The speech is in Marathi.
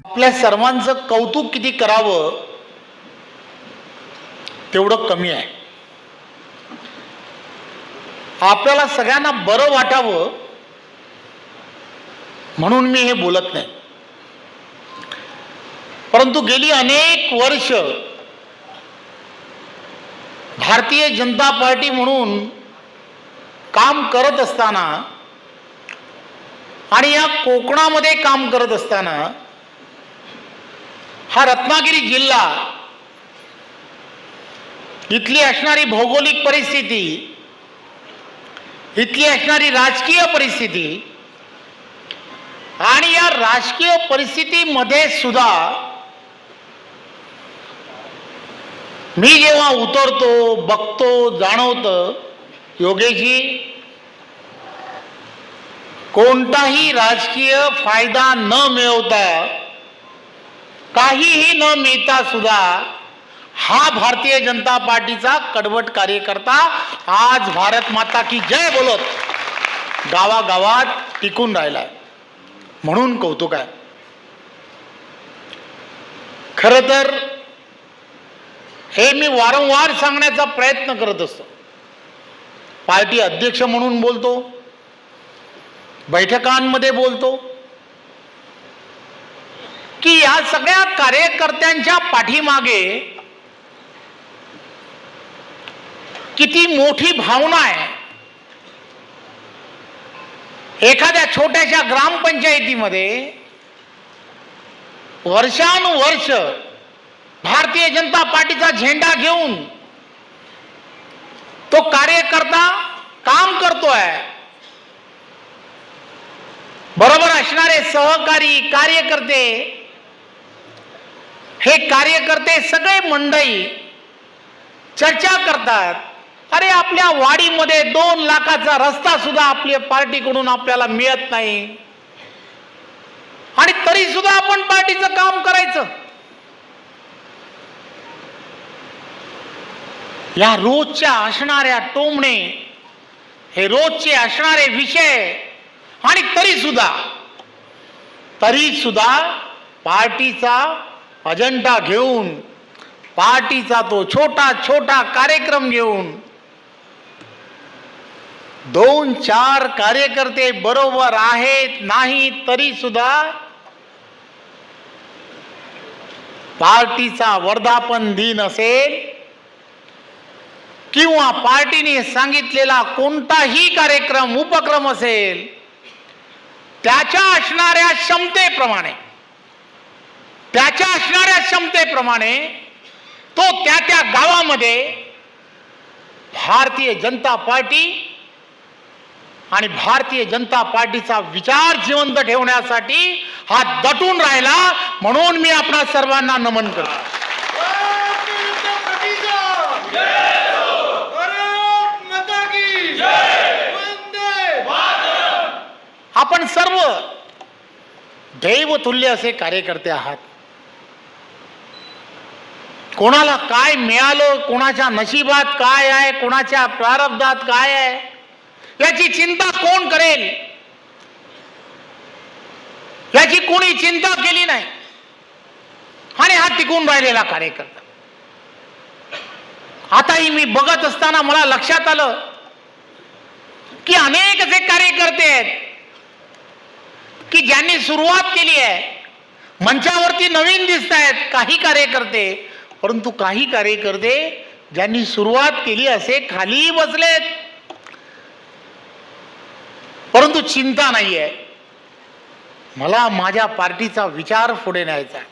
आपल्या सर्वांचं कौतुक किती करावं तेवढं कमी आहे. आपल्याला सगळ्यांना बरं वाटावं म्हणून मी हे बोलत नाही. परंतु गेली अनेक वर्ष भारतीय जनता पार्टी म्हणून काम करत असताना आणि या कोकणामध्ये काम करत असताना हा रत्नागिरी जिल्हा, इथली असणारी भौगोलिक परिस्थिती, इथली असणारी राजकीय परिस्थिती आणि या राजकीय परिस्थितीमध्ये सुद्धा मी जेव्हा उतरतो, बघतो, जाणवतं, योगेशजी कोणताही राजकीय फायदा न मिळवता, काहीही न मिळता सुद्धा हा भारतीय जनता पार्टीचा कडवट कार्यकर्ता आज भारत माता की जय बोलत गावागावात टिकून राहिलाय, म्हणून कौतुक आहे. खरं तर हे मी वारंवार सांगण्याचा प्रयत्न करत असतो. पार्टी अध्यक्ष म्हणून बोलतो, बैठकांमध्ये बोलतो की या सगळ्या कार्यकर्त्यांच्या पाठीमागे किती मोठी भावना आहे. एखाद्या छोट्याशा ग्रामपंचायतीमध्ये वर्षानुवर्ष भारतीय जनता पार्टीचा झेंडा घेऊन तो कार्यकर्ता काम करतोय. बरोबर असणारे सहकारी कार्यकर्ते, हे कार्यकर्ते सगळे मंडळी चर्चा करतात, अरे आपल्या वाडीमध्ये 2 लाखाचा रस्ता सुद्धा आपल्या पार्टीकडून आपल्याला मिळत नाही आणि तरी सुद्धा आपण पार्टीचं काम करायचं. या रोजच्या असणाऱ्या टोमणे, हे रोजचे असणारे विषय आणि तरी सुद्धा पार्टीचा अजेंडा घेऊन, पार्टीचा तो छोटा छोटा कार्यक्रम घेऊन 2-4 कार्यकर्ते बरोबर आहेत नाही तरी सुद्धा पार्टीचा वर्धापन दिन असेल किंवा पार्टीने सांगितलेला कोणताही कार्यक्रम, उपक्रम असेल, त्याच्या असणाऱ्या क्षमतेप्रमाणे तो त्या गावामध्ये भारतीय जनता पार्टी आणि भारतीय जनता पार्टीचा विचार जिवंत ठेवण्यासाठी हा दटून राहिला, म्हणून मी आपणा सर्वांना नमन करतो. आपण सर्व दैवतुल्य असे कार्यकर्ते आहात. कोणाला काय मिळालं, कोणाच्या नशिबात काय आहे, कोणाच्या प्रारब्धात काय आहे, याची चिंता कोण करेल, याची कोणी चिंता केली नाही. आणि हा टिकून राहिलेला कार्यकर्ता. आताही मी बघत असताना मला लक्षात आलं की अनेक असे कार्यकर्ते आहेत की ज्यांनी सुरुवात केली आहे, मंचावरती नवीन दिसत आहेत काही कार्यकर्ते, परंतु काही कार्यकर्ते ज्यांनी सुरुवात केली असे खाली बसलेत, परंतु चिंता नाहीये. मला माझ्या पार्टीचा विचार पुढे न्यायचा आहे.